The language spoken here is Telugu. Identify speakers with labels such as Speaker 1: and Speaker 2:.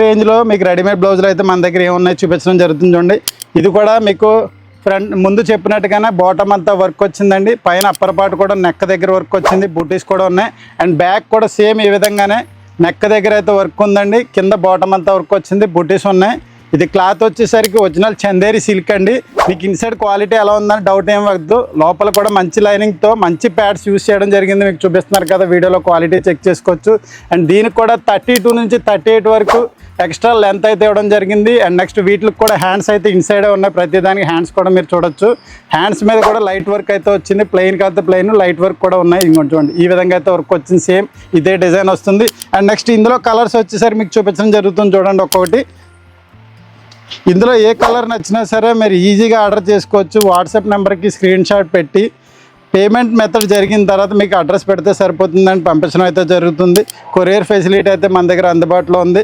Speaker 1: రేంజ్లో మీకు రెడీమేడ్ బ్లౌజులు అయితే మన దగ్గర ఏమున్నాయో చూపించడం జరుగుతుంది. చూడండి, ఇది కూడా మీకు ఫ్రంట్ ముందు చెప్పినట్టుగానే బాటమ్ అంతా వర్క్ వచ్చిందండి. పైన అప్పర్ పార్ట్ కూడా నెక్ దగ్గర వర్క్ వచ్చింది, బూటీస్ కూడా ఉన్నాయి. అండ్ బ్యాక్ కూడా సేమ్ ఈ విధంగానే నెక్ దగ్గర అయితే వర్క్ ఉందండి. కింద బాటమ్ అంతా వర్క్ వచ్చింది, బూటీస్ ఉన్నాయి. ఇది క్లాత్ వచ్చేసరికి ఒరిజినల్ చందేరి సిల్క్ అండి. మీకు ఇన్సైడ్ క్వాలిటీ ఎలా ఉందని డౌట్ ఏం వద్దు. లోపల కూడా మంచి లైనింగ్తో మంచి ప్యాడ్స్ యూస్ చేయడం జరిగింది. మీకు చూపిస్తున్నారు కదా వీడియోలో, క్వాలిటీ చెక్ చేసుకోవచ్చు. అండ్ దీనికి కూడా 32 నుంచి 38 వరకు ఎక్స్ట్రా లెంత్ అయితే ఇవ్వడం జరిగింది. అండ్ నెక్స్ట్ వీటికి కూడా హ్యాండ్స్ అయితే ఇన్సైడే ఉన్నాయి. ప్రతిదానికి హ్యాండ్స్ కూడా మీరు చూడొచ్చు. హ్యాండ్స్ మీద కూడా లైట్ వర్క్ అయితే వచ్చింది. ప్లెయిన్ కాదు, ప్లెయిన్ లైట్ వర్క్ కూడా ఉన్నాయి. ఇంకోటి చూడండి, ఈ విధంగా అయితే వర్క్ వచ్చింది. సేమ్ ఇదే డిజైన్ వస్తుంది. అండ్ నెక్స్ట్ ఇందులో కలర్స్ వచ్చేసరికి మీకు చూపించడం జరుగుతుంది. చూడండి ఒక్కొక్కటి. ఇందులో ఏ కలర్ నచ్చినా సరే మీరు ఈజీగా ఆర్డర్ చేసుకోవచ్చు. వాట్సాప్ నెంబర్కి స్క్రీన్ షాట్ పెట్టి పేమెంట్ మెథడ్ జరిగిన తర్వాత మీకు అడ్రస్ పెడితే సరిపోతుందని పంపించడం అయితే జరుగుతుంది. కొరియర్ ఫెసిలిటీ అయితే మన దగ్గర అందుబాటులో ఉంది.